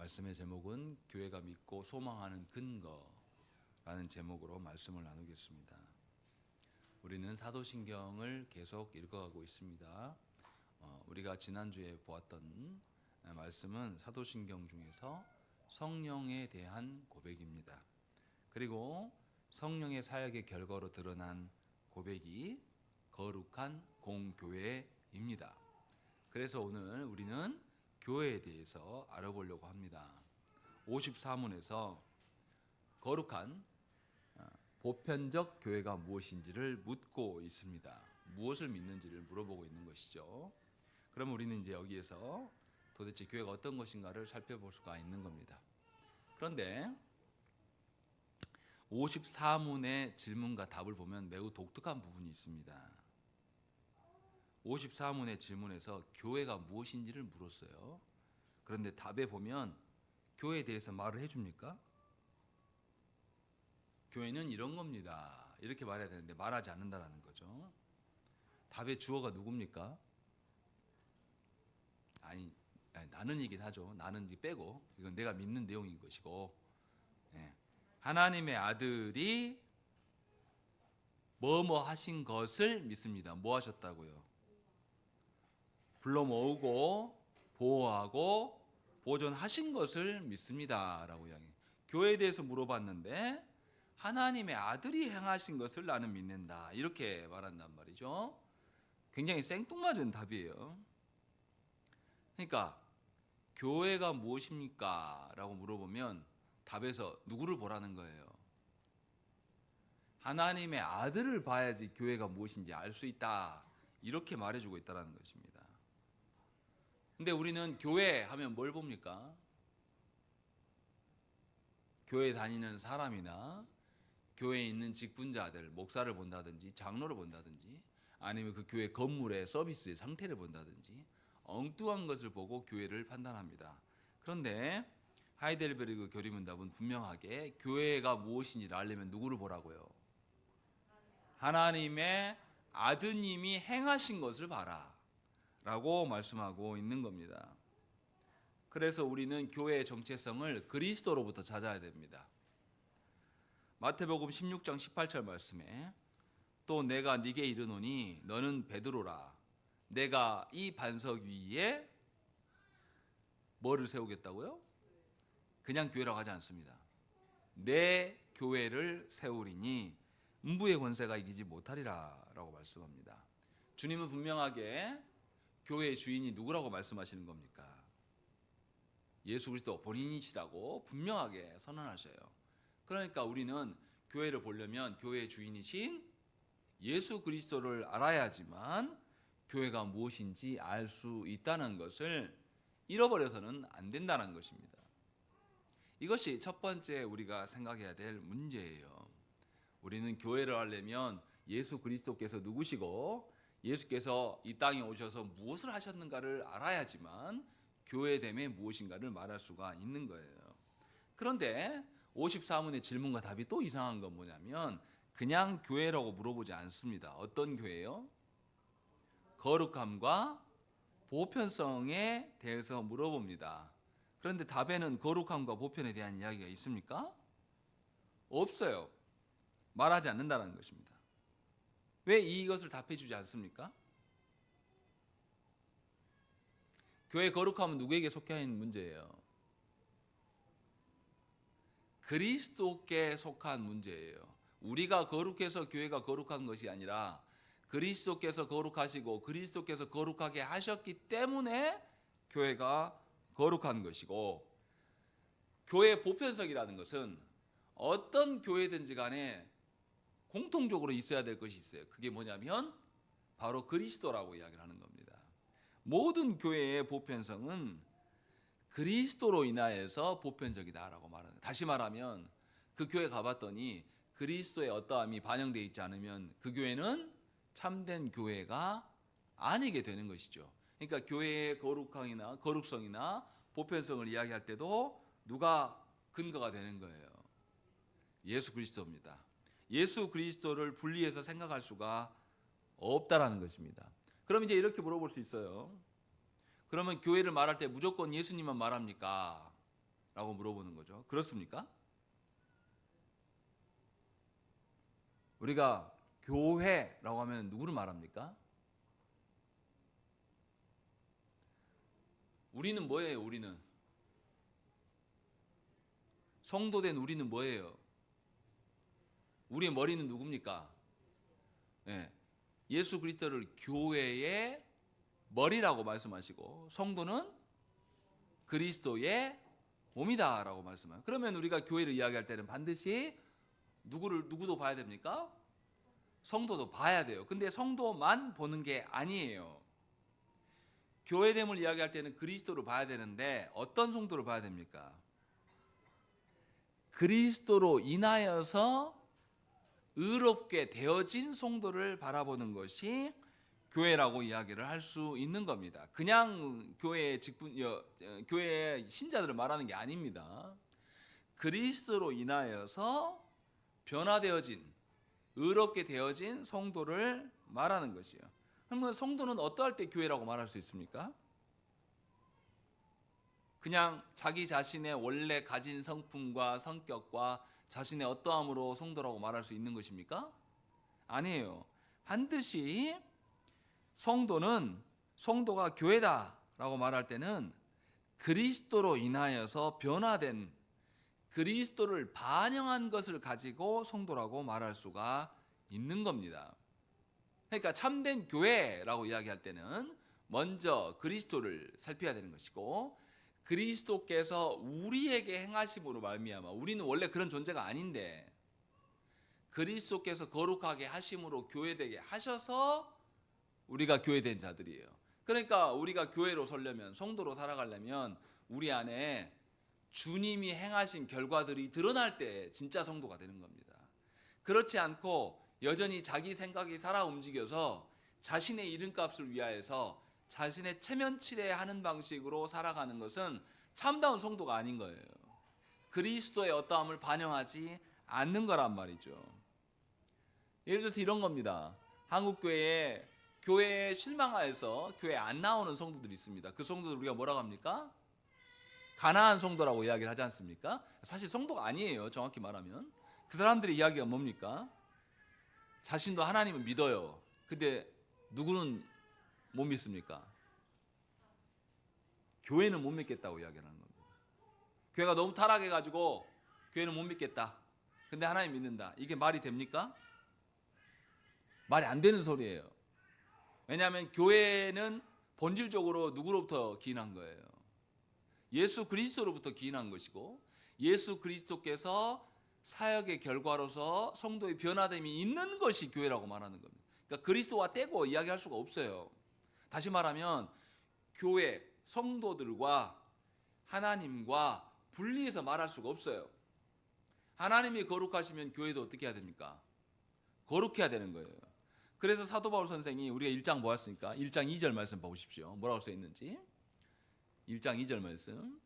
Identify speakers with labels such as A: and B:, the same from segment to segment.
A: 말씀의 제목은 교회가 믿고 소망하는 근거라는 제목으로 말씀을 나누겠습니다. 우리는 사도신경을 계속 읽어가고 있습니다. 우리가 지난주에 보았던 말씀은 사도신경 중에서 성령에 대한 고백입니다. 그리고 성령의 사역의 결과로 드러난 고백이 거룩한 공교회입니다. 그래서 오늘 우리는 교회에 대해서 알아보려고 합니다. 54문에서 거룩한 보편적 교회가 무엇인지를 묻고 있습니다. 무엇을 믿는지를 물어보고 있는 것이죠. 그럼 우리는 이제 여기에서 도대체 교회가 어떤 것인가를 살펴볼 수가 있는 겁니다. 그런데 54문의 질문과 답을 보면 매우 독특한 부분이 있습니다. 54문의 질문에서 교회가 무엇인지를 물었어요. 그런데 답에 보면 교회에 대해서 말을 해줍니까? 교회는 이런 겁니다. 이렇게 말해야 되는데 말하지 않는다라는 거죠. 답의 주어가 누굽니까? 아니 나는이긴 하죠. 나는 빼고 이건 내가 믿는 내용인 것이고, 하나님의 아들이 뭐뭐 하신 것을 믿습니다. 뭐 하셨다고요? 불러 모으고 보호하고 보존하신 것을 믿습니다라고 이야기해요. 교회에 대해서 물어봤는데 하나님의 아들이 행하신 것을 나는 믿는다, 이렇게 말한단 말이죠. 굉장히 생뚱맞은 답이에요. 그러니까 교회가 무엇입니까? 라고 물어보면 답에서 누구를 보라는 거예요? 하나님의 아들을 봐야지 교회가 무엇인지 알 수 있다, 이렇게 말해주고 있다는 것입니다. 근데 우리는 교회 하면 뭘 봅니까? 교회 다니는 사람이나 교회에 있는 직분자들, 목사를 본다든지 장로를 본다든지 아니면 그 교회 건물의 서비스의 상태를 본다든지 엉뚱한 것을 보고 교회를 판단합니다. 그런데 하이델베르그 교리문답은 분명하게 교회가 무엇인지를 알려면 누구를 보라고요? 하나님의 아드님이 행하신 것을 봐라 라고 말씀하고 있는 겁니다. 그래서 우리는 교회의 정체성을 그리스도로부터 찾아야 됩니다. 마태복음 16장 18절 말씀에 또 내가 네게 이르노니 너는 베드로라, 내가 이 반석 위에 뭐를 세우겠다고요? 그냥 교회라고 하지 않습니다. 내 교회를 세우리니 음부의 권세가 이기지 못하리라 라고 말씀합니다. 주님은 분명하게 교회의 주인이 누구라고 말씀하시는 겁니까? 예수 그리스도 본인이시라고 분명하게 선언하셔요. 그러니까 우리는 교회를 보려면 교회의 주인이신 예수 그리스도를 알아야지만 교회가 무엇인지 알 수 있다는 것을 잃어버려서는 안 된다는 것입니다. 이것이 첫 번째 우리가 생각해야 될 문제예요. 우리는 교회를 하려면 예수 그리스도께서 누구시고 예수께서 이 땅에 오셔서 무엇을 하셨는가를 알아야지만 교회됨이 무엇인가를 말할 수가 있는 거예요. 그런데 54문의 질문과 답이 또 이상한 건 뭐냐면 그냥 교회라고 물어보지 않습니다. 어떤 교회요? 거룩함과 보편성에 대해서 물어봅니다. 그런데 답에는 거룩함과 보편에 대한 이야기가 있습니까? 없어요. 말하지 않는다는 것입니다. 왜 이것을 답해 주지 않습니까? 교회 거룩함은 누구에게 속해 있는 문제예요? 그리스도께 속한 문제예요. 우리가 거룩해서 교회가 거룩한 것이 아니라 그리스도께서 거룩하시고 그리스도께서 거룩하게 하셨기 때문에 교회가 거룩한 것이고, 교회의 보편성이라는 것은 어떤 교회든지 간에 공통적으로 있어야 될 것이 있어요. 그게 뭐냐면 바로 그리스도라고 이야기를 하는 겁니다. 모든 교회의 보편성은 그리스도로 인하여서 보편적이다라고 말하는, 다시 말하면 그 교회 가봤더니 그리스도의 어떠함이 반영되어 있지 않으면 그 교회는 참된 교회가 아니게 되는 것이죠. 그러니까 교회의 거룩성이나 보편성을 이야기할 때도 누가 근거가 되는 거예요? 예수 그리스도입니다. 예수 그리스도를 분리해서 생각할 수가 없다라는 것입니다. 그럼 이제 이렇게 물어볼 수 있어요. 그러면 교회를 말할 때 무조건 예수님만 말합니까? 라고 물어보는 거죠. 그렇습니까? 우리가 교회라고 하면 누구를 말합니까? 우리는 뭐예요? 우리는 성도된 우리는 뭐예요? 우리의 머리는 누굽니까? 예, 예수 그리스도를 교회의 머리라고 말씀하시고 성도는 그리스도의 몸이다라고 말씀해요. 그러면 우리가 교회를 이야기할 때는 반드시 누구도 봐야 됩니까? 성도도 봐야 돼요. 근데 성도만 보는 게 아니에요. 교회됨을 이야기할 때는 그리스도를 봐야 되는데 어떤 성도를 봐야 됩니까? 그리스도로 인하여서 의롭게 되어진 성도를 바라보는 것이 교회라고 이야기를 할 수 있는 겁니다. 그냥 교회의 교회의 신자들을 말하는 게 아닙니다. 그리스도로 인하여서 변화되어진, 의롭게 되어진 성도를 말하는 것이요. 그러면 성도는 어떠할 때 교회라고 말할 수 있습니까? 그냥 자기 자신의 원래 가진 성품과 성격과 자신의 어떠함으로 성도라고 말할 수 있는 것입니까? 아니에요. 반드시 성도가 교회다라고 말할 때는 그리스도로 인하여서 변화된 그리스도를 반영한 것을 가지고 성도라고 말할 수가 있는 겁니다. 그러니까 참된 교회라고 이야기할 때는 먼저 그리스도를 살펴야 되는 것이고 그리스도께서 우리에게 행하심으로 말미암아 우리는 원래 그런 존재가 아닌데 그리스도께서 거룩하게 하심으로 교회되게 하셔서 우리가 교회된 자들이에요. 그러니까 우리가 교회로 서려면 성도로 살아가려면 우리 안에 주님이 행하신 결과들이 드러날 때 진짜 성도가 되는 겁니다. 그렇지 않고 여전히 자기 생각이 살아 움직여서 자신의 이름값을 위하여서 자신의 체면치레하는 방식으로 살아가는 것은 참다운 성도가 아닌 거예요. 그리스도의 어떠함을 반영하지 않는 거란 말이죠. 예를 들어서 이런 겁니다. 한국 교회에 실망하여서 교회에 안 나오는 성도들이 있습니다. 그 성도들 우리가 뭐라고 합니까? 가난한 성도라고 이야기를 하지 않습니까? 사실 성도가 아니에요. 정확히 말하면. 그 사람들의 이야기가 뭡니까? 자신도 하나님을 믿어요. 근데 누구는 못 믿습니까? 교회는 못 믿겠다고 이야기하는 겁니다. 교회가 너무 타락해가지고 교회는 못 믿겠다. 근데 하나님 믿는다. 이게 말이 됩니까? 말이 안 되는 소리예요. 왜냐하면 교회는 본질적으로 누구로부터 기인한 거예요? 예수 그리스도로부터 기인한 것이고 예수 그리스도께서 사역의 결과로서 성도의 변화됨이 있는 것이 교회라고 말하는 겁니다. 그러니까 그리스도와 떼고 이야기할 수가 없어요. 다시 말하면 교회, 성도들과 하나님과 분리해서 말할 수가 없어요. 하나님이 거룩하시면 교회도 어떻게 해야 됩니까? 거룩해야 되는 거예요. 그래서 사도 바울 선생이 우리가 1장 보았으니까 1장 2절 말씀 보십시오. 뭐라고 써 있는지 1장 2절 말씀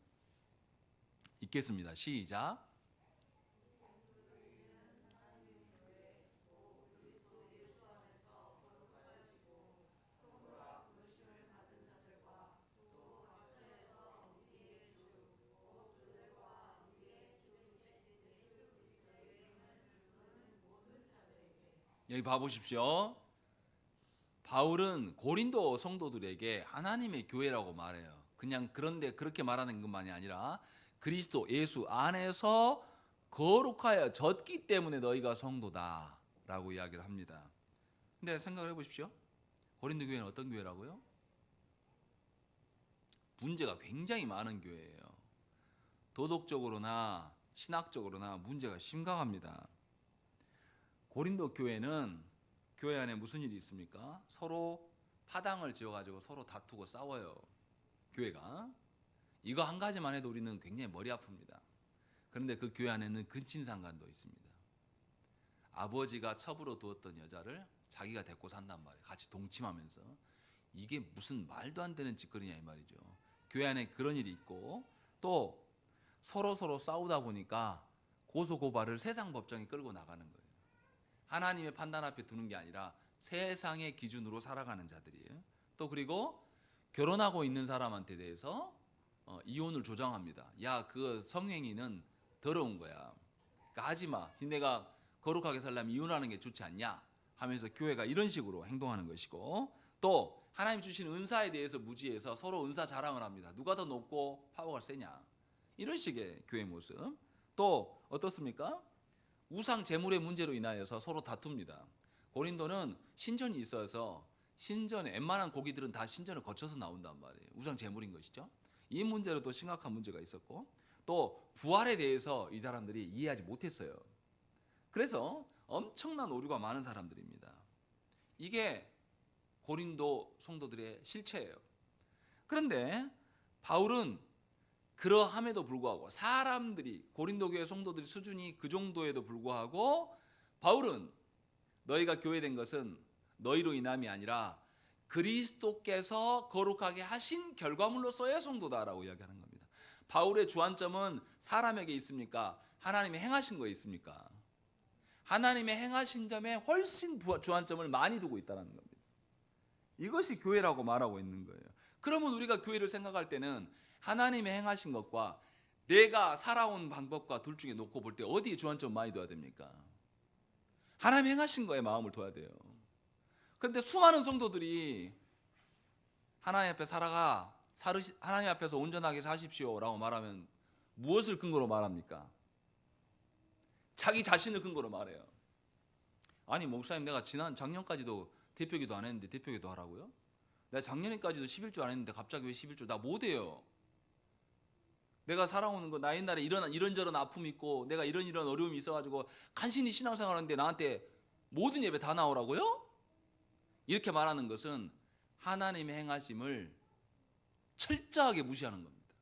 A: 읽겠습니다. 시작. 여기 봐보십시오. 바울은 고린도 성도들에게 하나님의 교회라고 말해요. 그냥 그런데 그렇게 말하는 것만이 아니라 그리스도 예수 안에서 거룩하여 졌기 때문에 너희가 성도다라고 이야기를 합니다. 근데 생각을 해보십시오. 고린도 교회는 어떤 교회라고요? 문제가 굉장히 많은 교회예요. 도덕적으로나 신학적으로나 문제가 심각합니다. 고린도 교회는 교회 안에 무슨 일이 있습니까? 서로 파당을 지어가지고 서로 다투고 싸워요. 교회가. 이거 한 가지만 해도 우리는 굉장히 머리 아픕니다. 그런데 그 교회 안에는 근친상간도 있습니다. 아버지가 첩으로 두었던 여자를 자기가 데리고 산단 말이에요. 같이 동침하면서. 이게 무슨 말도 안 되는 짓거리냐 이 말이죠. 교회 안에 그런 일이 있고 또 서로 싸우다 보니까 고소고발을 세상 법정에 끌고 나가는 거예요. 하나님의 판단 앞에 두는 게 아니라 세상의 기준으로 살아가는 자들이에요. 또 그리고 결혼하고 있는 사람한테 대해서 이혼을 조장합니다. 야, 그 성행위는 더러운 거야. 그러니까 하지 마. 내가 거룩하게 살려면 이혼하는 게 좋지 않냐 하면서 교회가 이런 식으로 행동하는 것이고, 또 하나님 주신 은사에 대해서 무지해서 서로 은사 자랑을 합니다. 누가 더 높고 파워가 세냐, 이런 식의 교회 모습. 또 어떻습니까? 우상 제물의 문제로 인하여서 서로 다툽니다. 고린도는 신전이 있어서 신전에 웬만한 고기들은 다 신전을 거쳐서 나온단 말이에요. 우상 제물인 것이죠. 이 문제로 또 심각한 문제가 있었고, 또 부활에 대해서 이 사람들이 이해하지 못했어요. 그래서 엄청난 오류가 많은 사람들입니다. 이게 고린도 성도들의 실체예요. 그런데 바울은 그러함에도 불구하고, 사람들이 고린도 교회 성도들의 수준이 그 정도에도 불구하고, 바울은 너희가 교회된 것은 너희로 인함이 아니라 그리스도께서 거룩하게 하신 결과물로서의 성도다라고 이야기하는 겁니다. 바울의 주안점은 사람에게 있습니까? 하나님의 행하신 거에 있습니까? 하나님의 행하신 점에 훨씬 주안점을 많이 두고 있다는 겁니다. 이것이 교회라고 말하고 있는 거예요. 그러면 우리가 교회를 생각할 때는 하나님의 행하신 것과 내가 살아온 방법과 둘 중에 놓고 볼 때 어디에 주안점 많이 둬야 됩니까? 하나님 행하신 거에 마음을 둬야 돼요. 그런데 수많은 성도들이 하나님 앞에 하나님 앞에서 온전하게 사십시오 라고 말하면 무엇을 근거로 말합니까? 자기 자신을 근거로 말해요. 아니 목사님, 내가 작년까지도 대표기도 안 했는데 대표기도 하라고요? 내가 작년까지도 11조 안 했는데 갑자기 왜 11조? 나 못해요. 내가 살아오는 거, 나 옛날에 이런저런 아픔이 있고 내가 이런 어려움이 있어가지고 간신히 신앙생활하는데 나한테 모든 예배 다 나오라고요? 이렇게 말하는 것은 하나님의 행하심을 철저하게 무시하는 겁니다.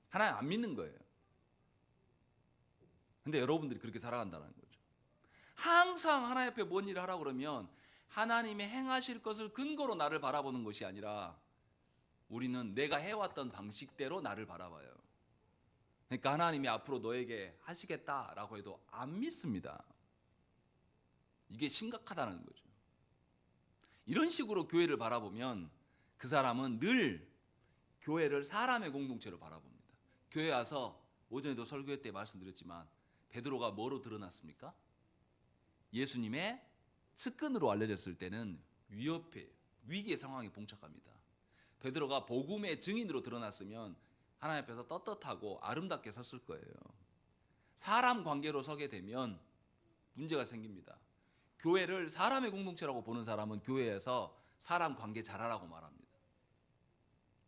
A: 하나님 안 믿는 거예요. 근데 여러분들이 그렇게 살아간다는 거죠. 항상 하나님 앞에 뭔 일을 하라고 그러면 하나님의 행하실 것을 근거로 나를 바라보는 것이 아니라 우리는 내가 해왔던 방식대로 나를 바라봐요. 그러니까 하나님이 앞으로 너에게 하시겠다라고 해도 안 믿습니다. 이게 심각하다는 거죠. 이런 식으로 교회를 바라보면 그 사람은 늘 교회를 사람의 공동체로 바라봅니다. 교회 와서 오전에도 설교 때 말씀드렸지만 베드로가 뭐로 드러났습니까? 예수님의 측근으로 알려졌을 때는 위기의 상황에 봉착합니다. 베드로가 복음의 증인으로 드러났으면 하나님 앞에서 떳떳하고 아름답게 섰을 거예요. 사람 관계로 서게 되면 문제가 생깁니다. 교회를 사람의 공동체라고 보는 사람은 교회에서 사람 관계 잘하라고 말합니다.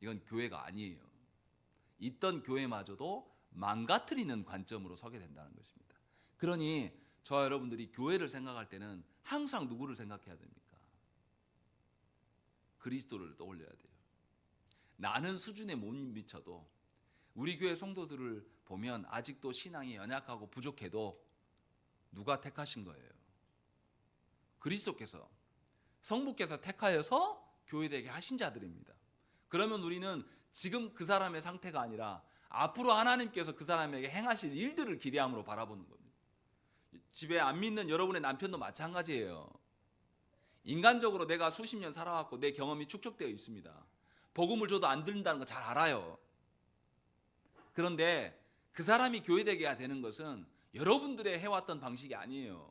A: 이건 교회가 아니에요. 있던 교회마저도 망가뜨리는 관점으로 서게 된다는 것입니다. 그러니 저와 여러분들이 교회를 생각할 때는 항상 누구를 생각해야 됩니까? 그리스도를 떠올려야 돼요. 나는 수준에 못 미쳐도 우리 교회 성도들을 보면 아직도 신앙이 연약하고 부족해도 누가 택하신 거예요? 그리스도께서, 성부께서 택하여서 교회되게 하신 자들입니다. 그러면 우리는 지금 그 사람의 상태가 아니라 앞으로 하나님께서 그 사람에게 행하실 일들을 기대함으로 바라보는 겁니다. 집에 안 믿는 여러분의 남편도 마찬가지예요. 인간적으로 내가 수십 년 살아왔고 내 경험이 축적되어 있습니다. 복음을 줘도 안 듣는다는 거 잘 알아요. 그런데 그 사람이 교회되게 되는 것은 여러분들의 해왔던 방식이 아니에요.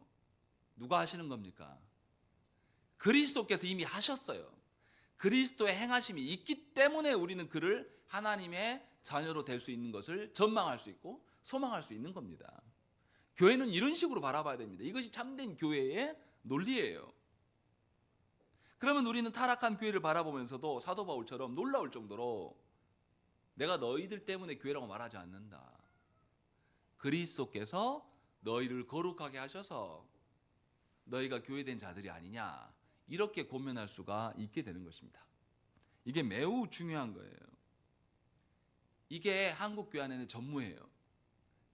A: 누가 하시는 겁니까? 그리스도께서 이미 하셨어요. 그리스도의 행하심이 있기 때문에 우리는 그를 하나님의 자녀로 될 수 있는 것을 전망할 수 있고 소망할 수 있는 겁니다. 교회는 이런 식으로 바라봐야 됩니다. 이것이 참된 교회의 논리예요. 그러면 우리는 타락한 교회를 바라보면서도 사도 바울처럼 놀라울 정도로 내가 너희들 때문에 교회라고 말하지 않는다. 그리스도께서 너희를 거룩하게 하셔서 너희가 교회된 자들이 아니냐, 이렇게 고면할 수가 있게 되는 것입니다. 이게 매우 중요한 거예요. 이게 한국 교회 안에는 전무예요.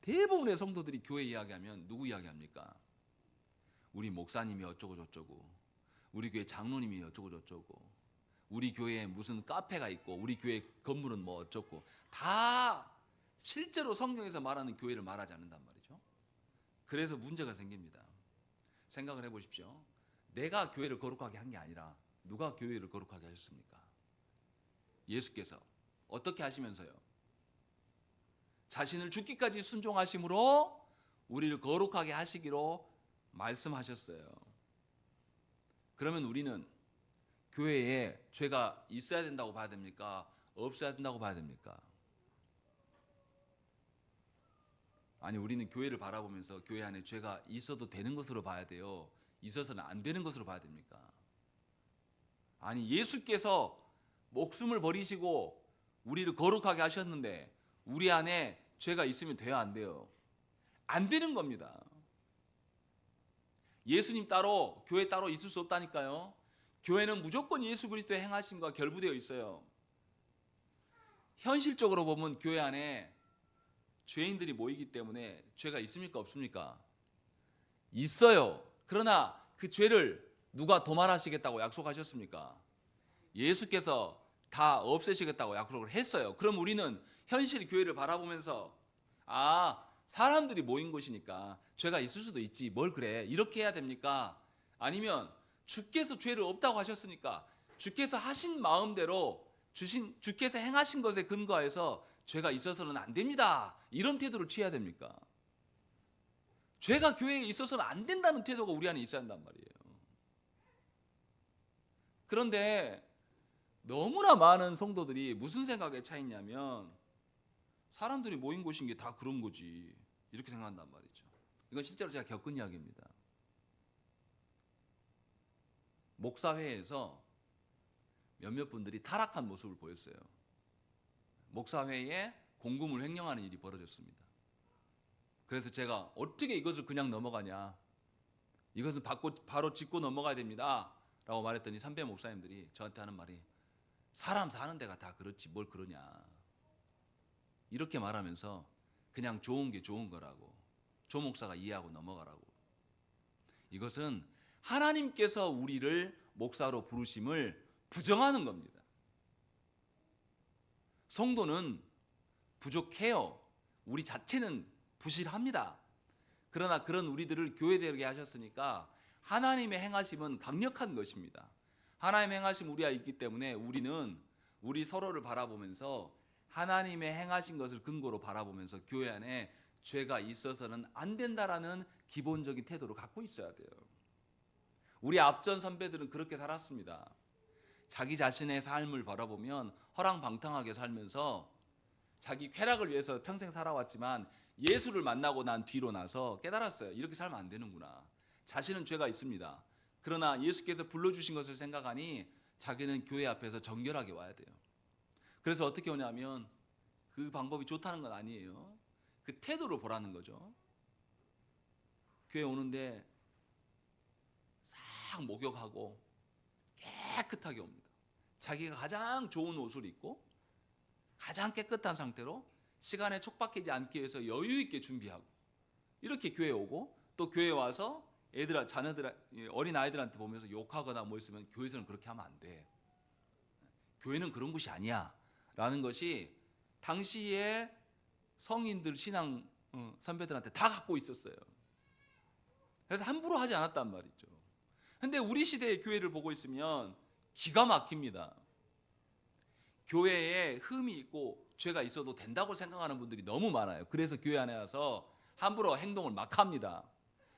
A: 대부분의 성도들이 교회 이야기하면 누구 이야기합니까? 우리 목사님이 어쩌고 저쩌고, 우리 교회 장로님이 어쩌고 저쩌고, 우리 교회에 무슨 카페가 있고, 우리 교회 건물은 뭐 어쩌고, 다 실제로 성경에서 말하는 교회를 말하지 않는단 말이죠. 그래서 문제가 생깁니다. 생각을 해보십시오. 내가 교회를 거룩하게 한 게 아니라 누가 교회를 거룩하게 하셨습니까? 예수께서 어떻게 하시면서요? 자신을 죽기까지 순종하심으로 우리를 거룩하게 하시기로 말씀하셨어요. 그러면 우리는 교회에 죄가 있어야 된다고 봐야 됩니까? 없어야 된다고 봐야 됩니까? 아니, 우리는 교회를 바라보면서 교회 안에 죄가 있어도 되는 것으로 봐야 돼요? 있어서는 안 되는 것으로 봐야 됩니까? 아니, 예수께서 목숨을 버리시고 우리를 거룩하게 하셨는데 우리 안에 죄가 있으면 돼요, 안 돼요? 안 되는 겁니다. 예수님 따로, 교회 따로 있을 수 없다니까요. 교회는 무조건 예수 그리스도의 행하심과 결부되어 있어요. 현실적으로 보면 교회 안에 죄인들이 모이기 때문에 죄가 있습니까, 없습니까? 있어요. 그러나 그 죄를 누가 도말하시겠다고 약속하셨습니까? 예수께서 다 없애시겠다고 약속을 했어요. 그럼 우리는 현실 교회를 바라보면서 사람들이 모인 곳이니까 죄가 있을 수도 있지, 뭘 그래, 이렇게 해야 됩니까? 아니면 주께서 죄를 없다고 하셨으니까 주께서 하신 마음대로 주께서 행하신 것에 근거해서 죄가 있어서는 안 됩니다, 이런 태도를 취해야 됩니까? 죄가 교회에 있어서는 안 된다는 태도가 우리 안에 있어야 한단 말이에요. 그런데 너무나 많은 성도들이 무슨 생각에 차 있냐면 사람들이 모인 곳인 게 다 그런 거지, 이렇게 생각한단 말이죠. 이건 실제로 제가 겪은 이야기입니다. 목사회에서 몇몇 분들이 타락한 모습을 보였어요. 목사회에 공금을 횡령하는 일이 벌어졌습니다. 그래서 제가 어떻게 이것을 그냥 넘어가냐, 이것은 바로 짚고 넘어가야 됩니다 라고 말했더니 선배 목사님들이 저한테 하는 말이 사람 사는 데가 다 그렇지 뭘 그러냐, 이렇게 말하면서 그냥 좋은 게 좋은 거라고, 조 목사가 이해하고 넘어가라고. 이것은 하나님께서 우리를 목사로 부르심을 부정하는 겁니다. 성도는 부족해요. 우리 자체는 부실합니다. 그러나 그런 우리들을 교회되게 하셨으니까 하나님의 행하심은 강력한 것입니다. 하나님의 행하심 우리가 있기 때문에 우리는 우리 서로를 바라보면서 하나님의 행하신 것을 근거로 바라보면서 교회 안에 죄가 있어서는 안 된다라는 기본적인 태도를 갖고 있어야 돼요. 우리 앞전 선배들은 그렇게 살았습니다. 자기 자신의 삶을 바라보면 허랑방탕하게 살면서 자기 쾌락을 위해서 평생 살아왔지만 예수를 만나고 난 뒤로 나서 깨달았어요. 이렇게 살면 안 되는구나. 자신은 죄가 있습니다. 그러나 예수께서 불러주신 것을 생각하니 자기는 교회 앞에서 정결하게 와야 돼요. 그래서 어떻게 오냐면 그 방법이 좋다는 건 아니에요. 그 태도를 보라는 거죠. 교회 오는데 싹 목욕하고 깨끗하게 옵니다. 자기가 가장 좋은 옷을 입고 가장 깨끗한 상태로 시간에 촉박하지 않기 위해서 여유 있게 준비하고 이렇게 교회에 오고, 또 교회에 와서 어린 아이들한테 보면서 욕하거나 뭐 있으면 교회에서는 그렇게 하면 안 돼. 교회는 그런 곳이 아니야 라는 것이 당시에 성인들 신앙 선배들한테 다 갖고 있었어요. 그래서 함부로 하지 않았단 말이죠. 근데 우리 시대의 교회를 보고 있으면 기가 막힙니다. 교회에 흠이 있고 죄가 있어도 된다고 생각하는 분들이 너무 많아요. 그래서 교회 안에 와서 함부로 행동을 막 합니다.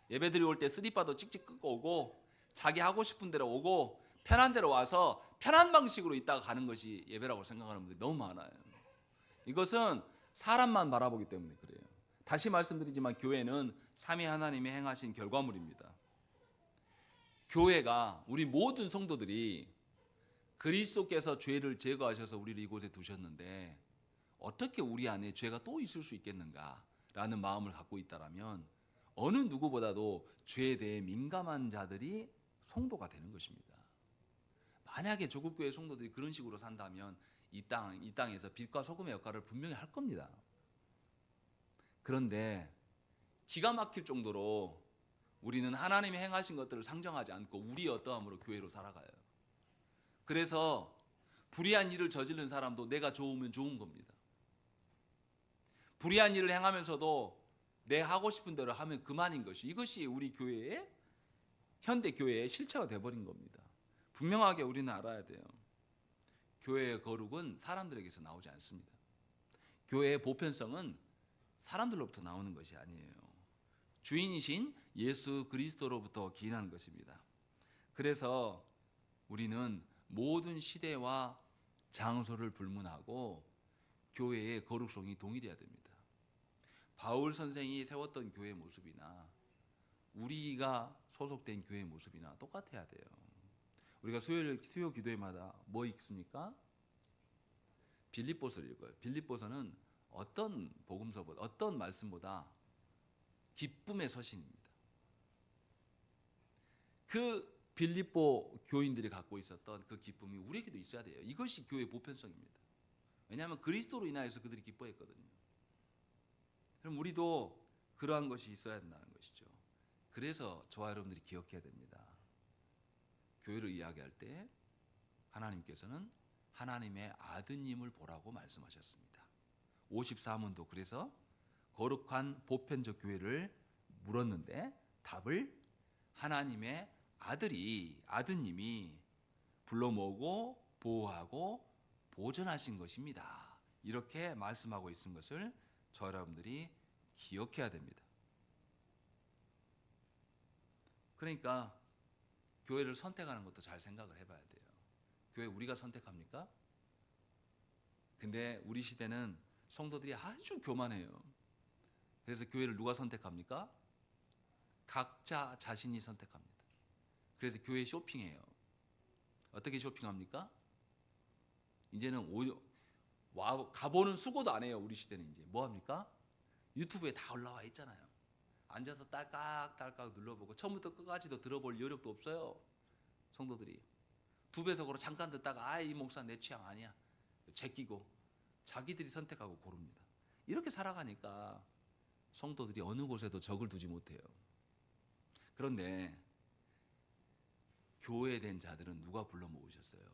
A: 예배드리 올 때 쓰리바도 찍찍 끊고 오고 자기 하고 싶은 대로 오고 편한 대로 와서 편한 방식으로 있다가 가는 것이 예배라고 생각하는 분들이 너무 많아요. 이것은 사람만 바라보기 때문에 그래요. 다시 말씀드리지만 교회는 삼위 하나님이 행하신 결과물입니다. 교회가 우리 모든 성도들이 그리스도께서 죄를 제거하셔서 우리를 이곳에 두셨는데 어떻게 우리 안에 죄가 또 있을 수 있겠는가라는 마음을 갖고 있다라면 어느 누구보다도 죄에 대해 민감한 자들이 성도가 되는 것입니다. 만약에 조국교회 성도들이 그런 식으로 산다면 이 땅에서 빛과 소금의 역할을 분명히 할 겁니다. 그런데 기가 막힐 정도로 우리는 하나님이 행하신 것들을 상정하지 않고 우리의 어떠함으로 교회로 살아가요. 그래서 불의한 일을 저지른 사람도 내가 좋으면 좋은 겁니다. 불의한 일을 행하면서도 내 하고 싶은 대로 하면 그만인 것이, 이것이 우리 교회의 현대 교회의 실체가 되어버린 겁니다. 분명하게 우리는 알아야 돼요. 교회의 거룩은 사람들에게서 나오지 않습니다. 교회의 보편성은 사람들로부터 나오는 것이 아니에요. 주인이신 예수 그리스도로부터 기인하는 것입니다. 그래서 우리는 모든 시대와 장소를 불문하고 교회의 거룩성이 동일해야 됩니다. 바울 선생이 세웠던 교회의 모습이나 우리가 소속된 교회의 모습이나 똑같아야 돼요. 우리가 수요 기도회마다 뭐 읽습니까? 빌립보서를 읽어요. 빌립보서는 어떤 복음서보다, 어떤 말씀보다 기쁨의 서신입니다. 그 빌립보 교인들이 갖고 있었던 그 기쁨이 우리에게도 있어야 돼요. 이것이 교회의 보편성입니다. 왜냐하면 그리스도로 인하여서 그들이 기뻐했거든요. 그럼 우리도 그러한 것이 있어야 된다는 것이죠. 그래서 저와 여러분들이 기억해야 됩니다. 교회를 이야기할 때 하나님께서는 하나님의 아드님을 보라고 말씀하셨습니다. 54문도 그래서 거룩한 보편적 교회를 물었는데 답을 하나님의 아드님이 불러 모으고 보호하고 보존하신 것입니다. 이렇게 말씀하고 있는 것을 저 여러분들이 기억해야 됩니다. 그러니까 교회를 선택하는 것도 잘 생각을 해봐야 돼요. 교회 우리가 선택합니까? 근데 우리 시대는 성도들이 아주 교만해요. 그래서 교회를 누가 선택합니까? 각자 자신이 선택합니다. 그래서 교회 쇼핑해요. 어떻게 쇼핑합니까? 이제는 가보는 수고도 안 해요. 우리 시대는 이제 뭐 합니까? 유튜브에 다 올라와 있잖아요. 앉아서 딸깍딸깍 눌러보고 처음부터 끝까지도 들어볼 여력도 없어요. 성도들이 2배속으로 잠깐 듣다가 이 목사 내 취향 아니야 제끼고 자기들이 선택하고 고릅니다. 이렇게 살아가니까 성도들이 어느 곳에도 적을 두지 못해요. 그런데 교회된 자들은 누가 불러 모으셨어요?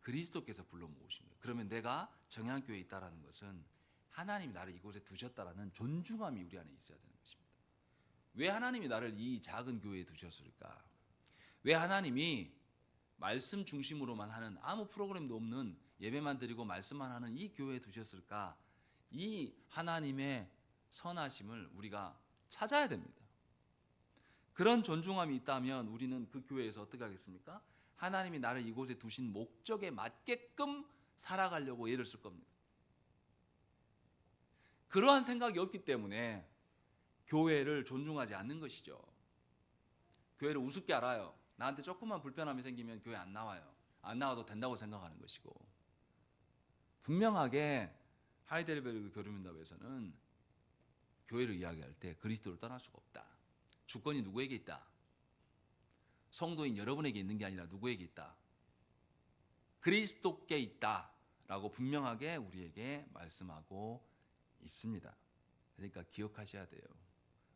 A: 그리스도께서 불러 모으신 거예요. 그러면 내가 정향교회에 있다는 것은 하나님이 나를 이곳에 두셨다라는 존중함이 우리 안에 있어야 되는 것입니다. 왜 하나님이 나를 이 작은 교회에 두셨을까? 왜 하나님이 말씀 중심으로만 하는 아무 프로그램도 없는 예배만 드리고 말씀만 하는 이 교회에 두셨을까? 이 하나님의 선하심을 우리가 찾아야 됩니다. 그런 존중함이 있다면 우리는 그 교회에서 어떻게 하겠습니까? 하나님이 나를 이곳에 두신 목적에 맞게끔 살아가려고 애를 쓸 겁니다. 그러한 생각이 없기 때문에 교회를 존중하지 않는 것이죠. 교회를 우습게 알아요. 나한테 조금만 불편함이 생기면 교회 안 나와요. 안 나와도 된다고 생각하는 것이고, 분명하게 하이델베르그 교류문답에서는 교회를 이야기할 때 그리스도를 떠날 수가 없다. 주권이 누구에게 있다? 성도인 여러분에게 있는 게 아니라 누구에게 있다? 그리스도께 있다라고 분명하게 우리에게 말씀하고 있습니다. 그러니까 기억하셔야 돼요.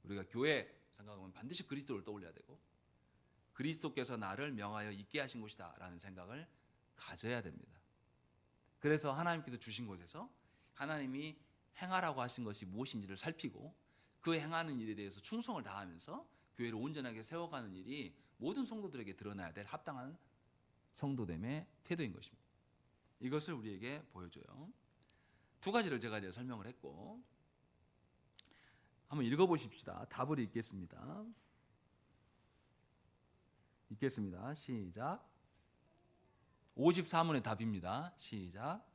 A: 우리가 교회 생각하면 반드시 그리스도를 떠올려야 되고 그리스도께서 나를 명하여 있게 하신 곳이다 라는 생각을 가져야 됩니다. 그래서 하나님께서 주신 곳에서 하나님이 행하라고 하신 것이 무엇인지를 살피고 그 행하는 일에 대해서 충성을 다하면서 교회를 온전하게 세워가는 일이 모든 성도들에게 드러나야 될 합당한 성도됨의 태도인 것입니다. 이것을 우리에게 보여줘요. 2가지를 제가 이제 설명을 했고, 한번 읽어보십시다. 답을 읽겠습니다. 시작. 54문의 답입니다. 시작.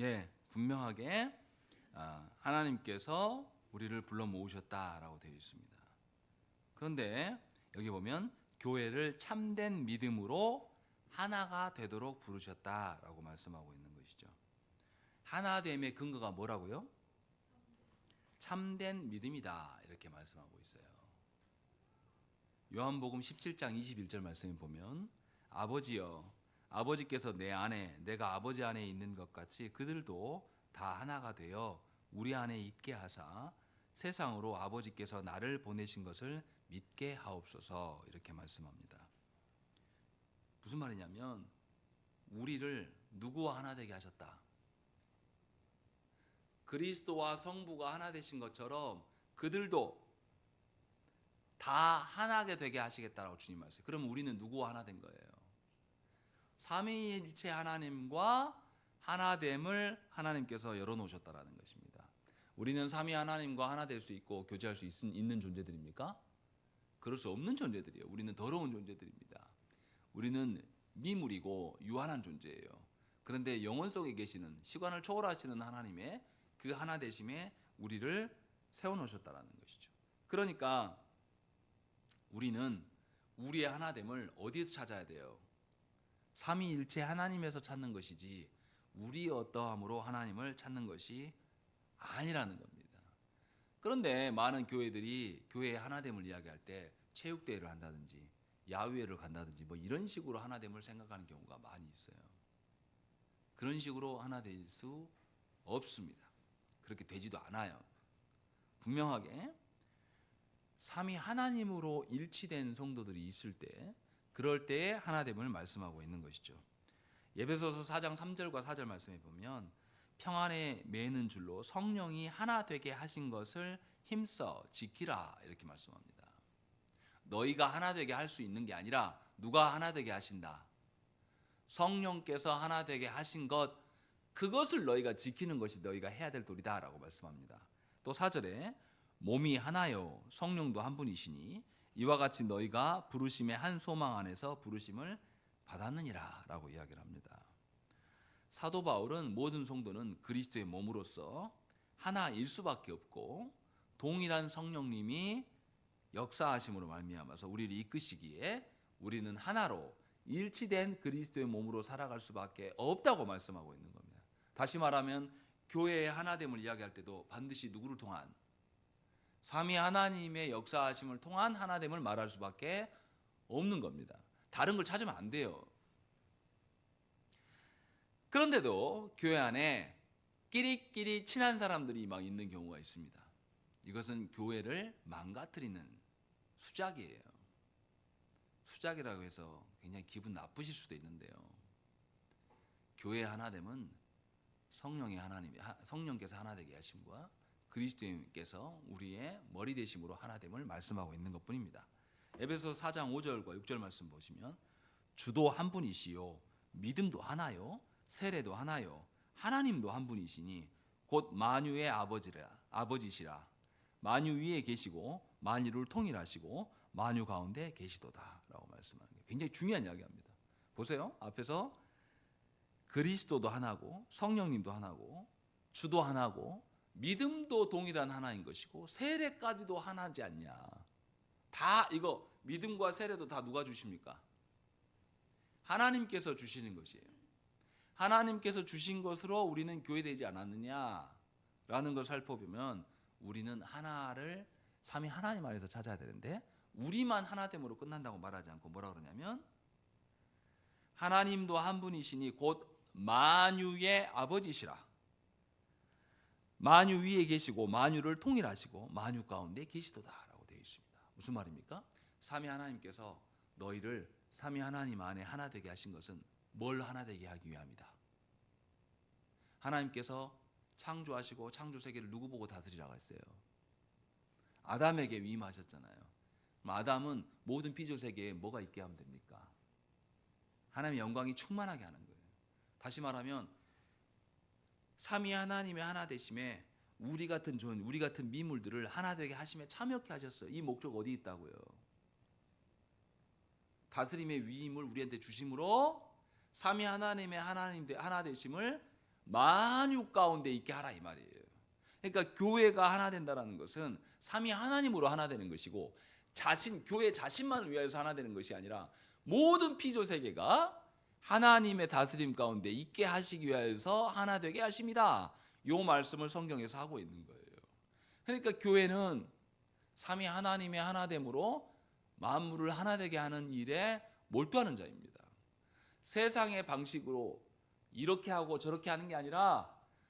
A: 예, 분명하게 하나님께서 우리를 불러 모으셨다라고 되어 있습니다. 그런데 여기 보면 교회를 참된 믿음으로 하나가 되도록 부르셨다라고 말씀하고 있는 것이죠. 하나됨의 근거가 뭐라고요? 참된 믿음이다 이렇게 말씀하고 있어요. 요한복음 17장 21절 말씀에 보면 아버지여 아버지께서 내 안에 내가 아버지 안에 있는 것 같이 그들도 다 하나가 되어 우리 안에 있게 하사 세상으로 아버지께서 나를 보내신 것을 믿게 하옵소서. 이렇게 말씀합니다. 무슨 말이냐면 우리를 누구와 하나 되게 하셨다. 그리스도와 성부가 하나 되신 것처럼 그들도 다 하나게 되게 하시겠다라고 주님 말씀해요. 그럼 우리는 누구와 하나 된 거예요? 삼위일체 하나님과 하나됨을 하나님께서 열어놓으셨다라는 것입니다. 우리는 삼위 하나님과 하나 될 수 있고 교제할 수 있는 존재들입니까? 그럴 수 없는 존재들이에요. 우리는 더러운 존재들입니다. 우리는 미물이고 유한한 존재예요. 그런데 영원 속에 계시는 시간을 초월하시는 하나님의 그 하나 되심에 우리를 세워놓으셨다라는 것이죠. 그러니까 우리는 우리의 하나됨을 어디에서 찾아야 돼요? 삼위일체 하나님에서 찾는 것이지 우리 어떠함으로 하나님을 찾는 것이 아니라는 겁니다. 그런데 많은 교회들이 교회의 하나됨을 이야기할 때 체육대회를 한다든지 야유회를 간다든지 뭐 이런 식으로 하나됨을 생각하는 경우가 많이 있어요. 그런 식으로 하나 될 수 없습니다. 그렇게 되지도 않아요. 분명하게 삼위 하나님으로 일치된 성도들이 있을 때 그럴 때의 하나됨을 말씀하고 있는 것이죠. 에베소서 4장 3절과 4절 말씀해 보면 평안에 매는 줄로 성령이 하나 되게 하신 것을 힘써 지키라 이렇게 말씀합니다. 너희가 하나 되게 할 수 있는 게 아니라 누가 하나 되게 하신다. 성령께서 하나 되게 하신 것 그것을 너희가 지키는 것이 너희가 해야 될 도리다 라고 말씀합니다. 또 4절에 몸이 하나요 성령도 한 분이시니 이와 같이 너희가 부르심의 한 소망 안에서 부르심을 받았느니라 라고 이야기를 합니다. 사도 바울은 모든 성도는 그리스도의 몸으로서 하나일 수밖에 없고 동일한 성령님이 역사하심으로 말미암아서 우리를 이끄시기에 우리는 하나로 일치된 그리스도의 몸으로 살아갈 수밖에 없다고 말씀하고 있는 겁니다. 다시 말하면 교회의 하나됨을 이야기할 때도 반드시 누구를 통한 삼위 하나님의 역사하심을 통한 하나됨을 말할 수밖에 없는 겁니다. 다른 걸 찾으면 안 돼요. 그런데도 교회 안에 끼리끼리 친한 사람들이 막 있는 경우가 있습니다. 이것은 교회를 망가뜨리는 수작이에요. 수작이라고 해서 굉장히 기분 나쁘실 수도 있는데요. 교회의 하나됨은 성령께서 하나 되게 하심과 그리스도께서 우리의 머리 되심으로 하나 됨을 말씀하고 있는 것뿐입니다. 에베소서 4장 5절과 6절 말씀 보시면 주도 한 분이시요 믿음도 하나요 세례도 하나요 하나님도 한 분이시니 곧 만유의 아버지시라 만유 위에 계시고 만유를 통일하시고 만유 가운데 계시도다라고 말씀하는 게 굉장히 중요한 이야기입니다. 보세요. 앞에서 그리스도도 하나고 성령님도 하나고 주도 하나고 믿음도 동일한 하나인 것이고 세례까지도 하나지 않냐. 다 이거 믿음과 세례도 다 누가 주십니까? 하나님께서 주시는 것이에요. 하나님께서 주신 것으로 우리는 교회되지 않았느냐라는 걸 살펴보면 우리는 하나를 삼위 하나님 안에서 찾아야 되는데 우리만 하나됨으로 끝난다고 말하지 않고 뭐라 그러냐면 하나님도 한 분이시니 곧 만유의 아버지시라 만유 위에 계시고 만유를 통일하시고 만유 가운데 계시도다라고 되어 있습니다. 무슨 말입니까? 삼위 하나님께서 너희를 삼위 하나님 안에 하나 되게 하신 것은 뭘 하나 되게 하기 위함이다. 하나님께서 창조하시고 창조 세계를 누구 보고 다스리라고 했어요? 아담에게 위임하셨잖아요. 아담은 모든 피조 세계에 뭐가 있게 하면 됩니까? 하나님의 영광이 충만하게 하는 거예요. 다시 말하면 삼위 하나님의 하나 되심에 우리 같은 미물들을 하나 되게 하심에 참여케 하셨어요. 이 목적 어디 있다고요? 다스림의 위임을 우리한테 주심으로 삼위 하나님의 하나 되심을 만유 가운데 있게 하라 이 말이에요. 그러니까 교회가 하나 된다는 것은 삼위 하나님으로 하나 되는 것이고 교회 자신만을 위하여서 하나 되는 것이 아니라 모든 피조 세계가 하나님의 다스림 가운데 있게 하시기 위해서 하나 되게 하십니다. 이 말씀을 성경에서 하고 있는 거예요. 그러니까 교회는 삼위 하나님의 하나됨으로 만물을 하나 되게 하는 일에 몰두하는 자입니다. 세상의 방식으로 이렇게 하고 저렇게 하는 게 아니라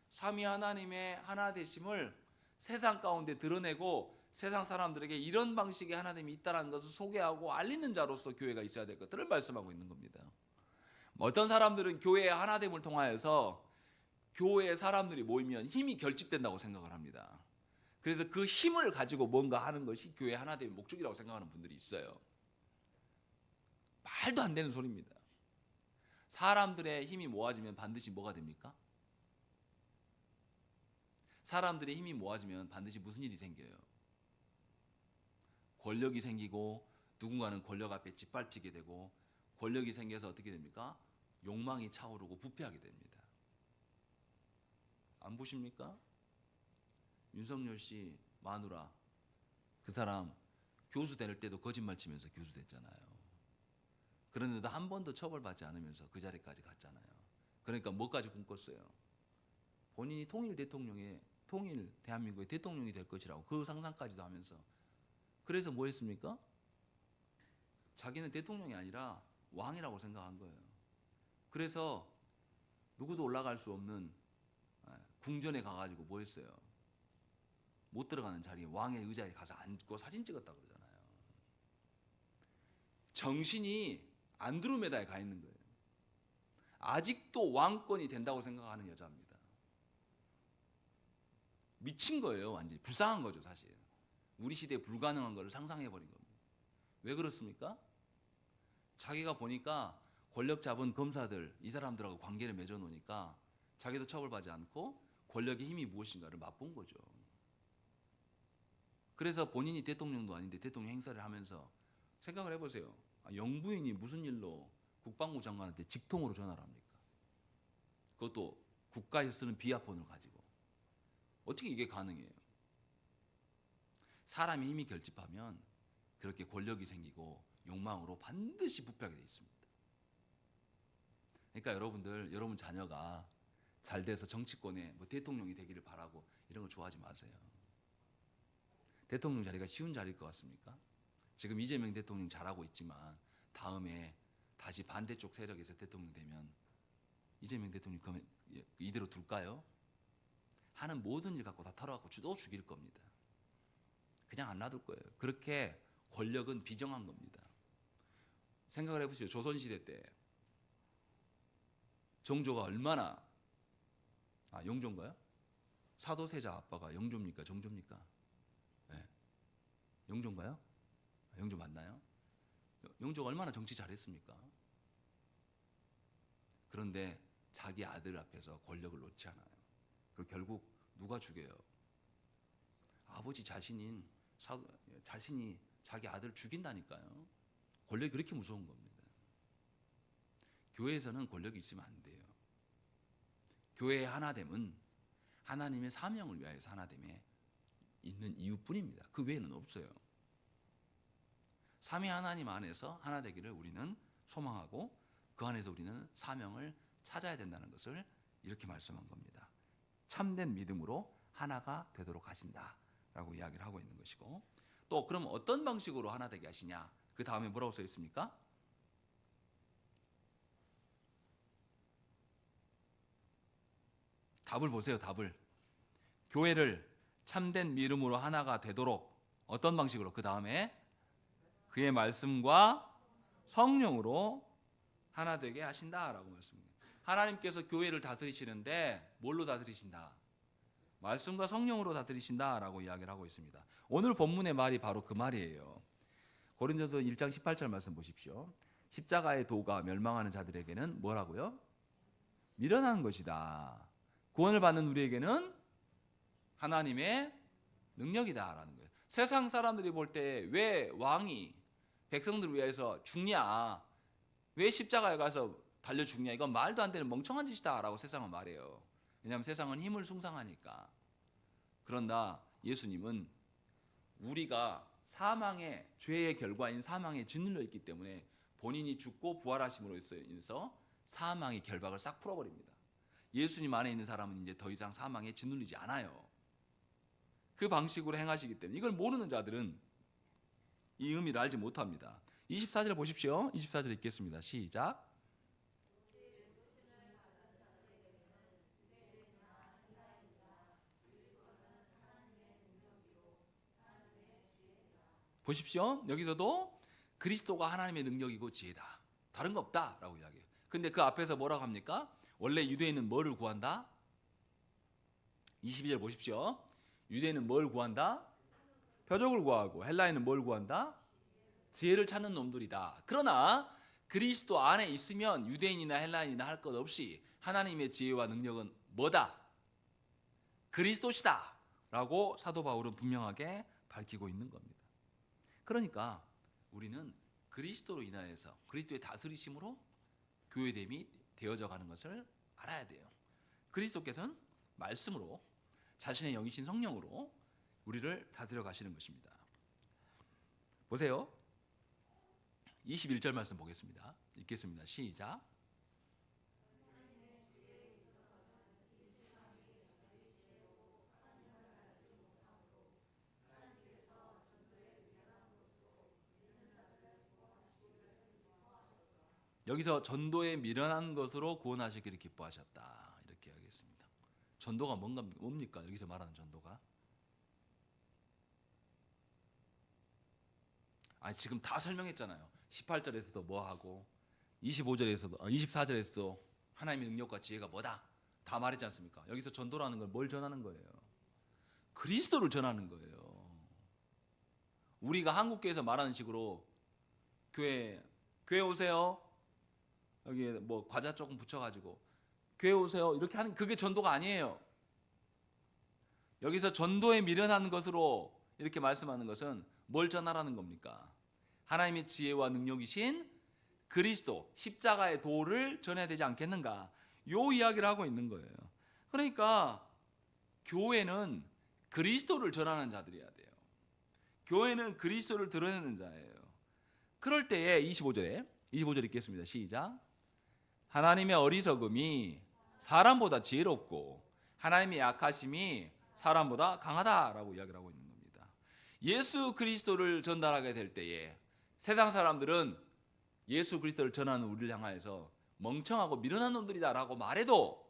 A: 삼위 하나님의 하나 되심을 세상 가운데 드러내고 세상 사람들에게 이런 방식의 하나님이 있다는 것을 소개하고 알리는 자로서 교회가 있어야 될 것들을 말씀하고 있는 겁니다. 어떤 사람들은 교회의 하나됨을 통하여서 교회의 사람들이 모이면 힘이 결집된다고 생각을 합니다. 그래서 그 힘을 가지고 뭔가 하는 것이 교회의 하나됨의 목적이라고 생각하는 분들이 있어요. 말도 안 되는 소리입니다. 사람들의 힘이 모아지면 반드시 뭐가 됩니까? 사람들의 힘이 모아지면 반드시 무슨 일이 생겨요? 권력이 생기고 누군가는 권력 앞에 짓밟히게 되고 권력이 생겨서 어떻게 됩니까? 욕망이 차오르고 부패하게 됩니다. 안 보십니까? 윤석열 씨 마누라 그 사람 교수 될 때도 거짓말 치면서 교수 됐잖아요. 그런데도 한 번도 처벌받지 않으면서 그 자리까지 갔잖아요. 그러니까 뭐까지 꿈꿨어요? 본인이 통일 대한민국의 대통령이 될 것이라고 그 상상까지도 하면서 그래서 뭐 했습니까? 자기는 대통령이 아니라 왕이라고 생각한 거예요. 그래서 누구도 올라갈 수 없는 궁전에 가가지고 뭐 했어요? 못 들어가는 자리에 왕의 의자에 가서 앉고 사진 찍었다 그러잖아요. 정신이 안드로메다에 가 있는 거예요. 아직도 왕권이 된다고 생각하는 여자입니다. 미친 거예요. 완전히 불쌍한 거죠. 사실 우리 시대에 불가능한 거를 상상해버린 겁니다. 왜 그렇습니까? 자기가 보니까 권력 잡은 검사들 이 사람들하고 관계를 맺어 놓으니까 자기도 처벌받지 않고 권력의 힘이 무엇인가를 맛본 거죠. 그래서 본인이 대통령도 아닌데 대통령 행사를 하면서 생각을 해보세요. 영부인이 무슨 일로 국방부 장관한테 직통으로 전화를 합니까? 그것도 국가에서 쓰는 비아폰을 가지고. 어떻게 이게 가능해요? 사람이 힘이 결집하면 그렇게 권력이 생기고 욕망으로 반드시 부패하게 되어 있습니다. 그러니까 여러분 자녀가 잘 돼서 정치권에 뭐 대통령이 되기를 바라고 이런 거 좋아하지 마세요. 대통령 자리가 쉬운 자리일 것 같습니까? 지금 이재명 대통령 잘하고 있지만 다음에 다시 반대쪽 세력에서 대통령 되면 이재명 대통령 그러면 이대로 둘까요? 하는 모든 일 갖고 다 털어갖고 또 죽일 겁니다. 그냥 안 놔둘 거예요. 그렇게 권력은 비정한 겁니다. 생각을 해보시죠. 조선시대 때 정조가 얼마나 영조인가요? 사도세자 아빠가 영조입니까? 정조입니까? 네. 영조인가요? 영조 맞나요? 영조가 얼마나 정치 잘했습니까? 그런데 자기 아들 앞에서 권력을 놓지 않아요. 그리고 결국 누가 죽여요? 아버지 자신이 자기 아들을 죽인다니까요. 권력이 그렇게 무서운 겁니다. 교회에서는 권력이 있으면 안 돼요. 교회의 하나됨은 하나님의 사명을 위하여서 하나됨에 있는 이유뿐입니다. 그 외에는 없어요. 삼위 하나님 안에서 하나 되기를 우리는 소망하고 그 안에서 우리는 사명을 찾아야 된다는 것을 이렇게 말씀한 겁니다. 참된 믿음으로 하나가 되도록 하신다라고 이야기를 하고 있는 것이고, 또 그럼 어떤 방식으로 하나 되게 하시냐? 그 다음에 뭐라고 써 있습니까? 답을 보세요. 답을. 교회를 참된 믿음으로 하나가 되도록 어떤 방식으로? 그 다음에 그의 말씀과 성령으로 하나 되게 하신다라고 말씀합니다. 하나님께서 교회를 다스리시는데 뭘로 다스리신다? 말씀과 성령으로 다스리신다라고 이야기를 하고 있습니다. 오늘 본문의 말이 바로 그 말이에요. 고린도서 1장 18절 말씀 보십시오. 십자가의 도가 멸망하는 자들에게는 뭐라고요? 미련한 것이다. 구원을 받는 우리에게는 하나님의 능력이다라는 거예요. 세상 사람들이 볼 때 왜 왕이 백성들을 위해서 죽냐? 왜 십자가에 가서 달려 죽냐? 이건 말도 안 되는 멍청한 짓이다라고 세상은 말해요. 왜냐하면 세상은 힘을 숭상하니까. 그런다 예수님은 우리가 사망의 죄의 결과인 사망에 짓눌려 있기 때문에 본인이 죽고 부활하심으로 인해서 사망의 결박을 싹 풀어버립니다. 예수님 안에 있는 사람은 이제 더 이상 사망에 짓눌리지 않아요. 그 방식으로 행하시기 때문에 이걸 모르는 자들은 이 의미를 알지 못합니다. 24절 보십시오. 24절 읽겠습니다. 시작. 보십시오. 여기서도 그리스도가 하나님의 능력이고 지혜다. 다른 거 없다라고 이야기해요. 근데 그 앞에서 뭐라고 합니까? 원래 유대인은 뭐를 구한다? 22절 보십시오. 유대인은 뭘 구한다? 표적을 구하고, 헬라인은 뭘 구한다? 지혜를 찾는 놈들이다. 그러나 그리스도 안에 있으면 유대인이나 헬라인이나 할 것 없이 하나님의 지혜와 능력은 뭐다? 그리스도시다 라고 사도 바울은 분명하게 밝히고 있는 겁니다. 그러니까 우리는 그리스도로 인하여서 그리스도의 다스리심으로 교회됨이 되어져 가는 것을 알아야 돼요. 그리스도께서는 말씀으로 자신의 영이신 성령으로 우리를 다스려 가시는 것입니다. 보세요. 21절 말씀 보겠습니다. 읽겠습니다. 시작. 여기서 전도에 미련한 것으로 구원하시기를 기뻐하셨다. 이렇게 하겠습니다. 전도가 뭡니까? 여기서 말하는 전도가? 지금 다 설명했잖아요. 18절에서도 뭐 하고 25절에서도 24절에서도 하나님의 능력과 지혜가 뭐다. 다 말했지 않습니까? 여기서 전도라는 건 뭘 전하는 거예요? 그리스도를 전하는 거예요. 우리가 한국교회에서 말하는 식으로 교회 오세요. 여기 뭐 과자 조금 붙여가지고 교회 오세요 이렇게 하는 그게 전도가 아니에요. 여기서 전도에 미련한 것으로 이렇게 말씀하는 것은 뭘 전하라는 겁니까? 하나님의 지혜와 능력이신 그리스도 십자가의 도를 전해야 되지 않겠는가? 요 이야기를 하고 있는 거예요. 그러니까 교회는 그리스도를 전하는 자들이어야 돼요. 교회는 그리스도를 드러내는 자예요. 그럴 때에 25절 읽겠습니다. 시작. 하나님의 어리석음이 사람보다 지혜롭고 하나님의 약하심이 사람보다 강하다라고 이야기를 하고 있는 겁니다. 예수 그리스도를 전달하게 될 때에 세상 사람들은 예수 그리스도를 전하는 우리를 향하여서 멍청하고 미련한 놈들이다라고 말해도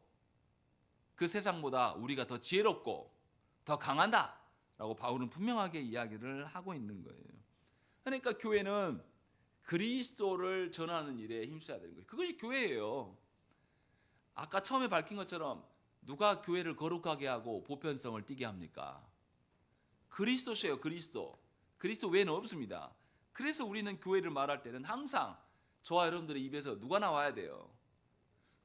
A: 그 세상보다 우리가 더 지혜롭고 더 강하다라고 바울은 분명하게 이야기를 하고 있는 거예요. 그러니까 교회는 그리스도를 전하는 일에 힘써야 되는 거예요. 그것이 교회예요. 아까 처음에 밝힌 것처럼 누가 교회를 거룩하게 하고 보편성을 띠게 합니까? 그리스도셔요. 그리스도 외에는 없습니다. 그래서 우리는 교회를 말할 때는 항상 저와 여러분들의 입에서 누가 나와야 돼요?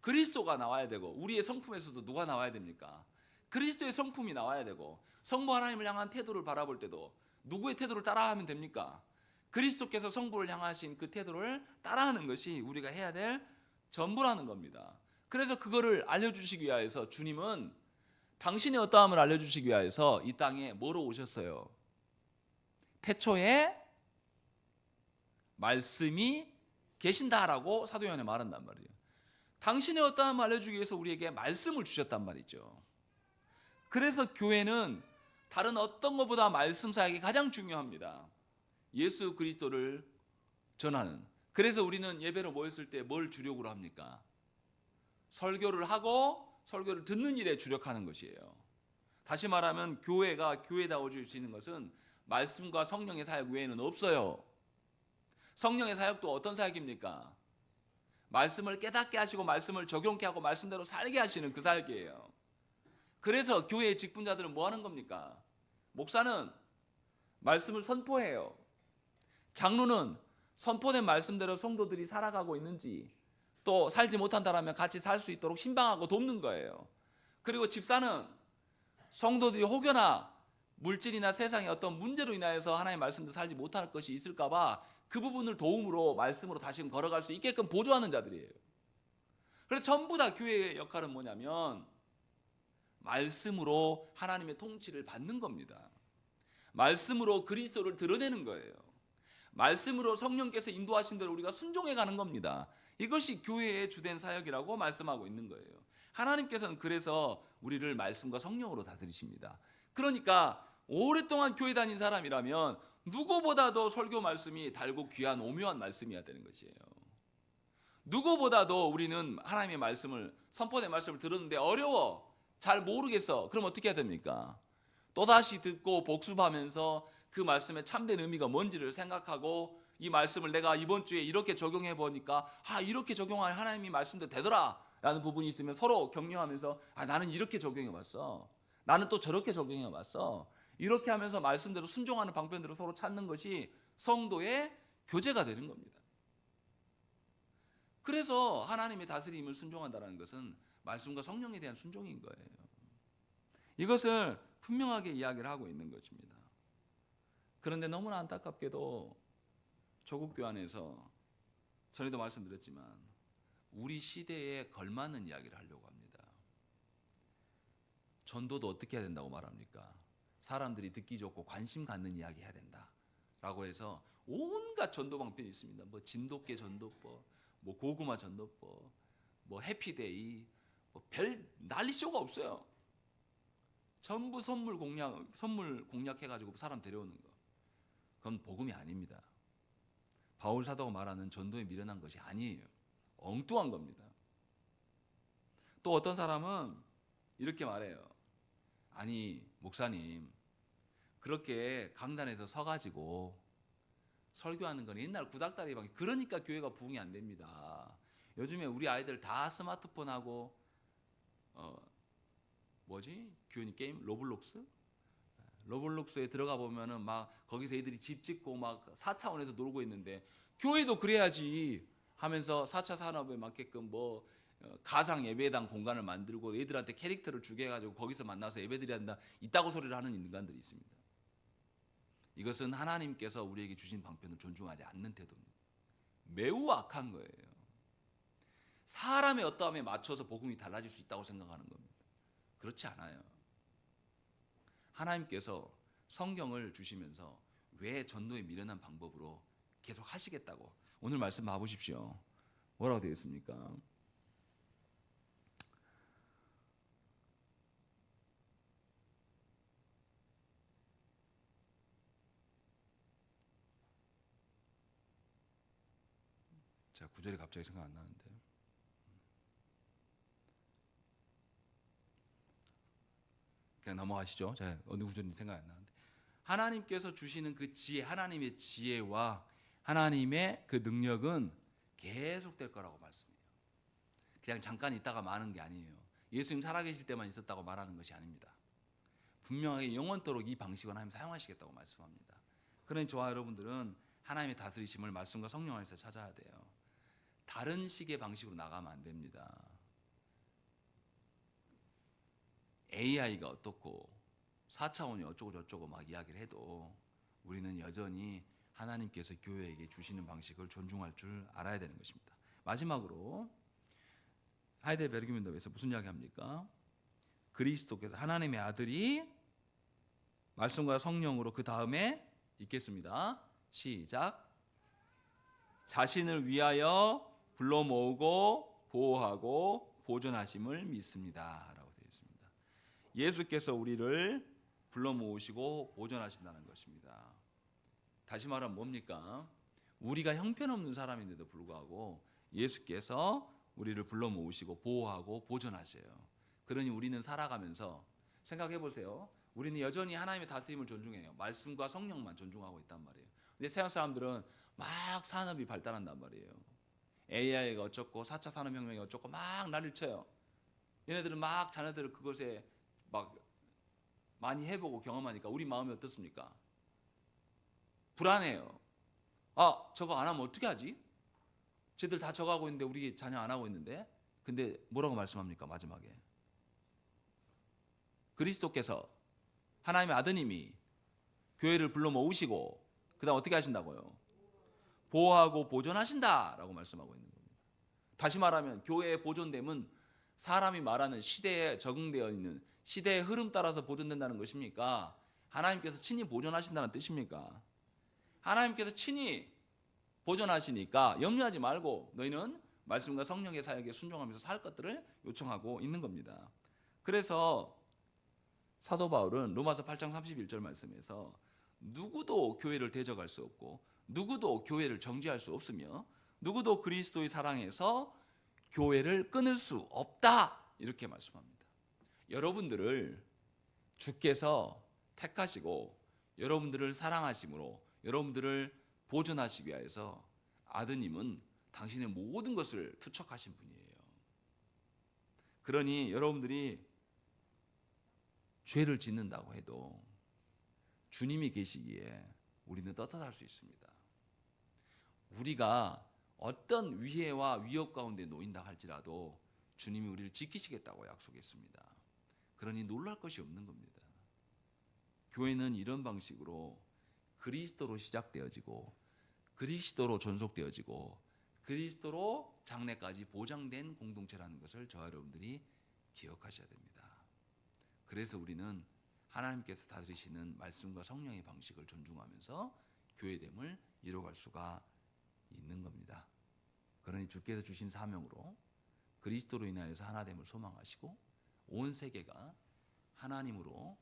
A: 그리스도가 나와야 되고, 우리의 성품에서도 누가 나와야 됩니까? 그리스도의 성품이 나와야 되고, 성부 하나님을 향한 태도를 바라볼 때도 누구의 태도를 따라하면 됩니까? 그리스도께서 성부를 향하신 그 태도를 따라하는 것이 우리가 해야 될 전부라는 겁니다. 그래서 그거를 알려주시기 위하여서 주님은 당신의 어떠함을 알려주시기 위하여서 이 땅에 뭐로 오셨어요? 태초에 말씀이 계신다라고 사도 요한이 말한단 말이에요. 당신의 어떠함을 알려주기 위해서 우리에게 말씀을 주셨단 말이죠. 그래서 교회는 다른 어떤 것보다 말씀 사역이 가장 중요합니다. 예수 그리스도를 전하는. 그래서 우리는 예배로 모였을 때 뭘 주력으로 합니까? 설교를 하고 설교를 듣는 일에 주력하는 것이에요. 다시 말하면 교회가 교회다워질 수 있는 것은 말씀과 성령의 사역 외에는 없어요. 성령의 사역도 어떤 사역입니까? 말씀을 깨닫게 하시고 말씀을 적용케 하고 말씀대로 살게 하시는 그 사역이에요. 그래서 교회의 직분자들은 뭐 하는 겁니까? 목사는 말씀을 선포해요. 장로는 선포된 말씀대로 성도들이 살아가고 있는지, 또 살지 못한다라면 같이 살 수 있도록 신방하고 돕는 거예요. 그리고 집사는 성도들이 혹여나 물질이나 세상의 어떤 문제로 인하여서 하나님의 말씀도 살지 못할 것이 있을까 봐 그 부분을 도움으로 말씀으로 다시 걸어갈 수 있게끔 보조하는 자들이에요. 그래서 전부 다 교회의 역할은 뭐냐면 말씀으로 하나님의 통치를 받는 겁니다. 말씀으로 그리스도를 드러내는 거예요. 말씀으로 성령께서 인도하신 대로 우리가 순종해 가는 겁니다. 이것이 교회의 주된 사역이라고 말씀하고 있는 거예요. 하나님께서는 그래서 우리를 말씀과 성령으로 다스리십니다. 그러니까 오랫동안 교회 다닌 사람이라면 누구보다도 설교 말씀이 달고 귀한 오묘한 말씀이어야 되는 것이에요. 누구보다도 우리는 하나님의 말씀을, 선포된 말씀을 들었는데 어려워, 잘 모르겠어. 그럼 어떻게 해야 됩니까? 또다시 듣고 복습하면서 그 말씀의 참된 의미가 뭔지를 생각하고 이 말씀을 내가 이번 주에 이렇게 적용해 보니까 이렇게 적용하면 하나님이 말씀도 되더라 라는 부분이 있으면 서로 격려하면서 나는 이렇게 적용해 봤어, 나는 또 저렇게 적용해 봤어, 이렇게 하면서 말씀대로 순종하는 방편대로 서로 찾는 것이 성도의 교제가 되는 겁니다. 그래서 하나님의 다스림을 순종한다는 것은 말씀과 성령에 대한 순종인 거예요. 이것을 분명하게 이야기를 하고 있는 것입니다. 그런데 너무나 안타깝게도 조국 교환에서 전에도 말씀드렸지만 우리 시대에 걸맞는 이야기를 하려고 합니다. 전도도 어떻게 해야 된다고 말합니까? 사람들이 듣기 좋고 관심 갖는 이야기 해야 된다라고 해서 온갖 전도 방편이 있습니다. 뭐 진돗개 전도법, 뭐 고구마 전도법, 뭐 해피데이, 뭐 별 난리쇼가 없어요. 전부 선물 공략해가지고 사람 데려오는 거. 그건 복음이 아닙니다. 바울 사도가 말하는 전도에 미련한 것이 아니에요. 엉뚱한 겁니다. 또 어떤 사람은 이렇게 말해요. 아니 목사님, 그렇게 강단에서 서가지고 설교하는 건 옛날 구닥다리 방식, 그러니까 교회가 부흥이 안 됩니다. 요즘에 우리 아이들 다 스마트폰하고 규현이 게임 로블록스에 들어가 보면은 막 거기서 애들이 집 짓고 막 4차원에서 놀고 있는데, 교회도 그래야지 하면서 4차 산업에 맞게끔 가상 예배당 공간을 만들고 애들한테 캐릭터를 주게 해가지고 거기서 만나서 예배드려야 한다, 이따구 소리를 하는 인간들이 있습니다. 이것은 하나님께서 우리에게 주신 방편을 존중하지 않는 태도입니다. 매우 악한 거예요. 사람의 어떠함에 맞춰서 복음이 달라질 수 있다고 생각하는 겁니다. 그렇지 않아요. 하나님께서 성경을 주시면서 왜 전도에 미련한 방법으로 계속 하시겠다고, 오늘 말씀 봐보십시오. 뭐라고 되어 있습니까? 자, 구절이 갑자기 생각 안 나는데. 그냥 넘어가시죠. 자, 어느 구절인지 생각 안 나는데. 하나님께서 주시는 그 지혜, 하나님의 지혜와 하나님의 그 능력은 계속될 거라고 말씀해요. 그냥 잠깐 있다가 마는 게 아니에요. 예수님 살아계실 때만 있었다고 말하는 것이 아닙니다. 분명하게 영원토록 이 방식을 하나님 사용하시겠다고 말씀합니다. 그러니 저와 여러분들은 하나님의 다스리심을 말씀과 성령 안에서 찾아야 돼요. 다른 식의 방식으로 나가면 안 됩니다. AI가 어떻고 4차원이 어쩌고 저쩌고 막 이야기를 해도 우리는 여전히 하나님께서 교회에게 주시는 방식을 존중할 줄 알아야 되는 것입니다. 마지막으로 하이델베르그 문답에서 무슨 이야기 합니까? 그리스도께서 하나님의 아들이 말씀과 성령으로 그 다음에 읽겠습니다. 시작. 자신을 위하여 불러 모으고 보호하고 보존하심을 믿습니다 라고 되어 있습니다. 예수께서 우리를 불러 모으시고 보존하신다는 것입니다. 다시 말하면 뭡니까? 우리가 형편없는 사람인데도 불구하고 예수께서 우리를 불러 모으시고 보호하고 보존하셔요. 그러니 우리는 살아가면서 생각해 보세요. 우리는 여전히 하나님의 다스림을 존중해요. 말씀과 성령만 존중하고 있단 말이에요. 근데 세상 사람들은 막 산업이 발달한단 말이에요. AI가 어쩌고 4차 산업혁명이 어쩌고 막 난리를 쳐요. 얘네들은 막 자녀들을 그것에 막 많이 해보고 경험하니까 우리 마음이 어떻습니까? 불안해요. 저거 안 하면 어떻게 하지? 쟤들 다 저거 하고 있는데 우리 자녀 안 하고 있는데. 근데 뭐라고 말씀합니까? 마지막에 그리스도께서 하나님의 아드님이 교회를 불러 모으시고 그 다음 어떻게 하신다고요? 보호하고 보존하신다라고 말씀하고 있는 겁니다. 다시 말하면 교회의 보존됨은 사람이 말하는 시대에 적응되어 있는 시대의 흐름 따라서 보존된다는 것입니까? 하나님께서 친히 보존하신다는 뜻입니까? 하나님께서 친히 보존하시니까 염려하지 말고 너희는 말씀과 성령의 사역에 순종하면서 살 것들을 요청하고 있는 겁니다. 그래서 사도 바울은 로마서 8장 31절 말씀에서 누구도 교회를 대적할 수 없고 누구도 교회를 정죄할 수 없으며 누구도 그리스도의 사랑에서 교회를 끊을 수 없다 이렇게 말씀합니다. 여러분들을 주께서 택하시고 여러분들을 사랑하심으로 여러분들을 보존하시기 위해서 아드님은 당신의 모든 것을 투척하신 분이에요. 그러니 여러분들이 죄를 짓는다고 해도 주님이 계시기에 우리는 떳떳할 수 있습니다. 우리가 어떤 위해와 위협 가운데 놓인다 할지라도 주님이 우리를 지키시겠다고 약속했습니다. 그러니 놀랄 것이 없는 겁니다. 교회는 이런 방식으로 그리스도로 시작되어지고 그리스도로 존속되어지고 그리스도로 장래까지 보장된 공동체라는 것을 저와 여러분들이 기억하셔야 됩니다. 그래서 우리는 하나님께서 다스리시는 말씀과 성령의 방식을 존중하면서 교회됨을 이뤄갈 수가 있는 겁니다. 그러니 주께서 주신 사명으로 그리스도로 인하여서 하나됨을 소망하시고 온 세계가 하나님으로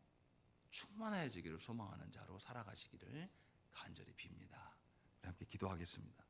A: 충만해지기를 소망하는 자로 살아가시기를 간절히 빕니다. 우리 함께 기도하겠습니다.